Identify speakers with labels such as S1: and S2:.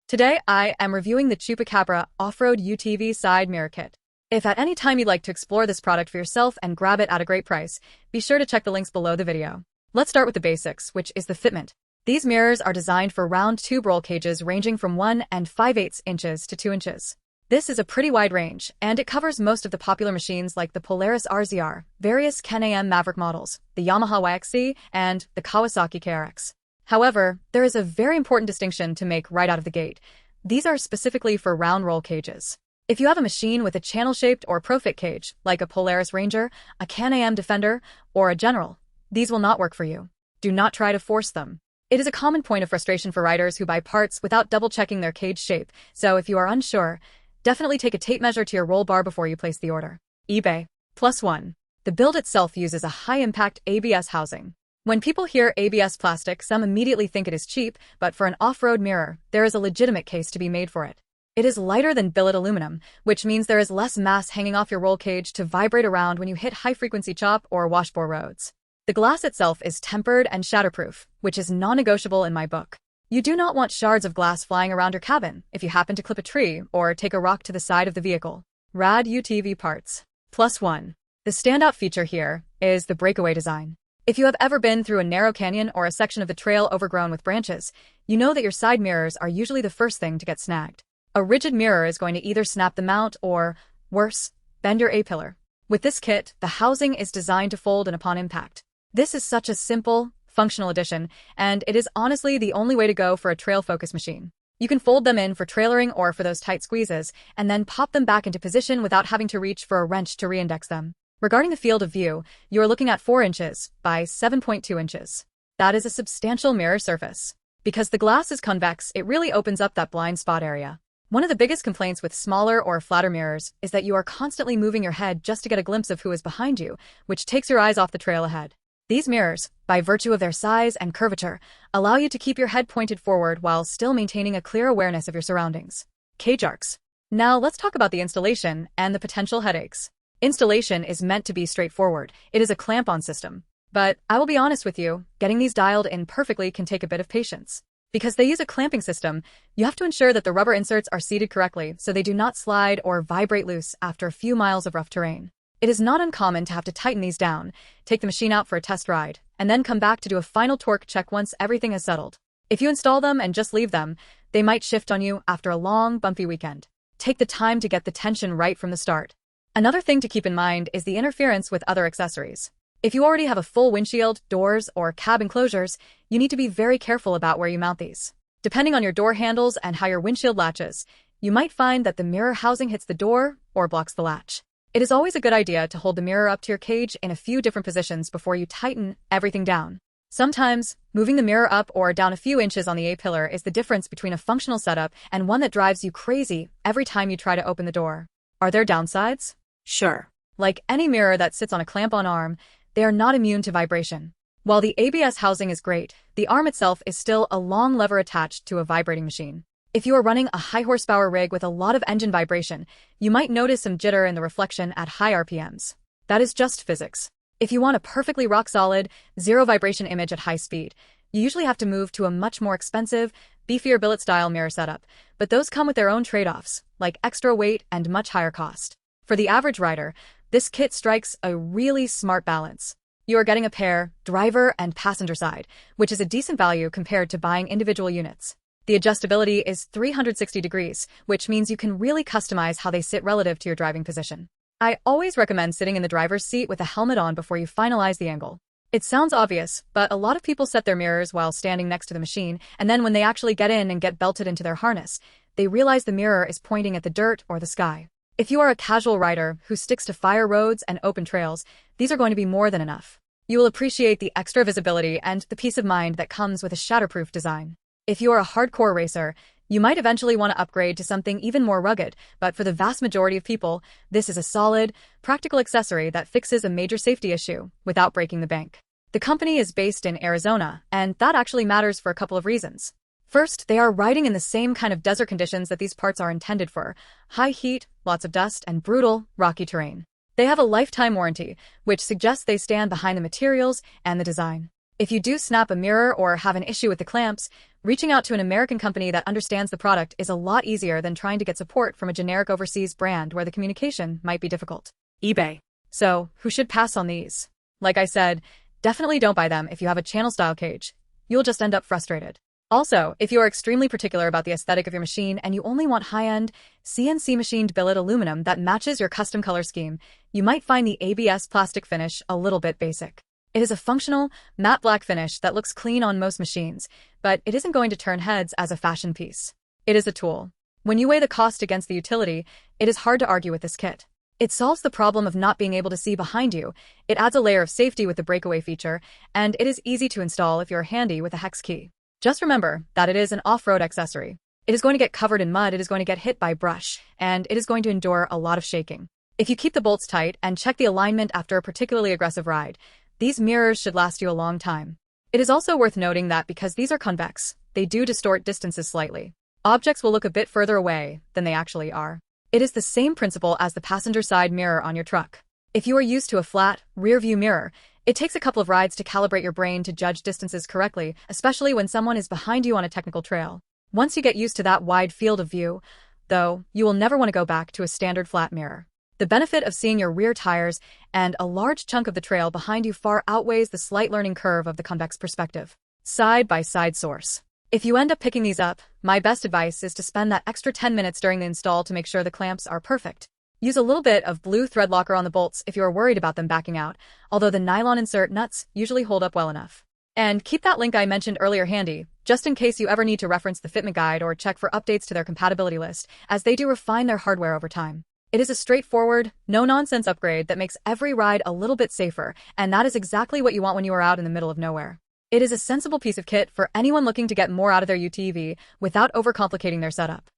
S1: Today, I am reviewing the Chupacabra Offroad UTV Side Mirror Kit. If at any time you'd like to explore this product for yourself and grab it at a great price, be sure to check the links below the video. Let's start with the basics, which is the fitment. These mirrors are designed for round tube roll cages ranging from 1 5/8 inches to 2 inches. This is a pretty wide range, and it covers most of the popular machines like the Polaris RZR, various Can-Am Maverick models, the Yamaha YXZ, and the Kawasaki KRX. However, there is a very important distinction to make right out of the gate. These are specifically for round roll cages. If you have a machine with a channel-shaped or profit cage, like a Polaris Ranger, a Can-Am Defender, or a General, these will not work for you. Do not try to force them. It is a common point of frustration for riders who buy parts without double-checking their cage shape, so if you are unsure, definitely take a tape measure to your roll bar before you place the order. eBay. +1. The build itself uses a high-impact ABS housing. When people hear ABS plastic, some immediately think it is cheap, but for an off-road mirror, there is a legitimate case to be made for it. It is lighter than billet aluminum, which means there is less mass hanging off your roll cage to vibrate around when you hit high-frequency chop or washbore roads. The glass itself is tempered and shatter-proof, which is non-negotiable in my book. You do not want shards of glass flying around your cabin if you happen to clip a tree or take a rock to the side of the vehicle. Rad UTV parts. +1. The standout feature here is the Breakaway design. If you have ever been through a narrow canyon or a section of the trail overgrown with branches, you know that your side mirrors are usually the first thing to get snagged. A rigid mirror is going to either snap the mount or, worse, bend your A-pillar. With this kit, the housing is designed to fold in upon impact. This is such a simple, functional addition, and it is honestly the only way to go for a trail-focused machine. You can fold them in for trailering or for those tight squeezes, and then pop them back into position without having to reach for a wrench to reindex them. Regarding the field of view, you are looking at 4 inches by 7.2 inches. That is a substantial mirror surface. Because the glass is convex, it really opens up that blind spot area. One of the biggest complaints with smaller or flatter mirrors is that you are constantly moving your head just to get a glimpse of who is behind you, which takes your eyes off the trail ahead. These mirrors, by virtue of their size and curvature, allow you to keep your head pointed forward while still maintaining a clear awareness of your surroundings. Cage arcs. Now let's talk about the installation and the potential headaches. Installation is meant to be straightforward. It is a clamp-on system. But I will be honest with you, getting these dialed in perfectly can take a bit of patience. Because they use a clamping system, you have to ensure that the rubber inserts are seated correctly so they do not slide or vibrate loose after a few miles of rough terrain. It is not uncommon to have to tighten these down, take the machine out for a test ride, and then come back to do a final torque check once everything is settled. If you install them and just leave them, they might shift on you after a long, bumpy weekend. Take the time to get the tension right from the start. Another thing to keep in mind is the interference with other accessories. If you already have a full windshield, doors, or cab enclosures, you need to be very careful about where you mount these. Depending on your door handles and how your windshield latches, you might find that the mirror housing hits the door or blocks the latch. It is always a good idea to hold the mirror up to your cage in a few different positions before you tighten everything down. Sometimes, moving the mirror up or down a few inches on the A-pillar is the difference between a functional setup and one that drives you crazy every time you try to open the door. Are there downsides? Sure. Like any mirror that sits on a clamp-on arm, they are not immune to vibration. While the ABS housing is great, the arm itself is still a long lever attached to a vibrating machine. If you are running a high-horsepower rig with a lot of engine vibration, you might notice some jitter in the reflection at high RPMs. That is just physics. If you want a perfectly rock-solid, zero-vibration image at high speed, you usually have to move to a much more expensive, beefier billet-style mirror setup, but those come with their own trade-offs, like extra weight and much higher cost. For the average rider, this kit strikes a really smart balance. You are getting a pair, driver and passenger side, which is a decent value compared to buying individual units. The adjustability is 360 degrees, which means you can really customize how they sit relative to your driving position. I always recommend sitting in the driver's seat with a helmet on before you finalize the angle. It sounds obvious, but a lot of people set their mirrors while standing next to the machine, and then when they actually get in and get belted into their harness, they realize the mirror is pointing at the dirt or the sky. If you are a casual rider who sticks to fire roads and open trails, these are going to be more than enough. You will appreciate the extra visibility and the peace of mind that comes with a shatter-proof design. If you are a hardcore racer, you might eventually want to upgrade to something even more rugged, but for the vast majority of people, this is a solid, practical accessory that fixes a major safety issue without breaking the bank. The company is based in Arizona, and that actually matters for a couple of reasons. First, they are riding in the same kind of desert conditions that these parts are intended for: high heat, lots of dust, and brutal, rocky terrain. They have a lifetime warranty, which suggests they stand behind the materials and the design. If you do snap a mirror or have an issue with the clamps, reaching out to an American company that understands the product is a lot easier than trying to get support from a generic overseas brand where the communication might be difficult. eBay. So, who should pass on these? Like I said, definitely don't buy them if you have a channel-style cage. You'll just end up frustrated. Also, if you are extremely particular about the aesthetic of your machine and you only want high-end, CNC-machined billet aluminum that matches your custom color scheme, you might find the ABS plastic finish a little bit basic. It is a functional, matte black finish that looks clean on most machines, but it isn't going to turn heads as a fashion piece. It is a tool. When you weigh the cost against the utility, it is hard to argue with this kit. It solves the problem of not being able to see behind you, it adds a layer of safety with the breakaway feature, and it is easy to install if you're handy with a hex key. Just remember that it is an off-road accessory. It is going to get covered in mud, it is going to get hit by brush, and it is going to endure a lot of shaking. If you keep the bolts tight and check the alignment after a particularly aggressive ride, these mirrors should last you a long time. It is also worth noting that because these are convex, they do distort distances slightly. Objects will look a bit further away than they actually are. It is the same principle as the passenger side mirror on your truck. If you are used to a flat, rear-view mirror, it takes a couple of rides to calibrate your brain to judge distances correctly, especially when someone is behind you on a technical trail. Once you get used to that wide field of view, though, you will never want to go back to a standard flat mirror. The benefit of seeing your rear tires and a large chunk of the trail behind you far outweighs the slight learning curve of the convex perspective. Side-by-side source. If you end up picking these up, my best advice is to spend that extra 10 minutes during the install to make sure the clamps are perfect. Use a little bit of blue thread locker on the bolts if you are worried about them backing out, although the nylon insert nuts usually hold up well enough. And keep that link I mentioned earlier handy, just in case you ever need to reference the fitment guide or check for updates to their compatibility list, as they do refine their hardware over time. It is a straightforward, no-nonsense upgrade that makes every ride a little bit safer, and that is exactly what you want when you are out in the middle of nowhere. It is a sensible piece of kit for anyone looking to get more out of their UTV without overcomplicating their setup.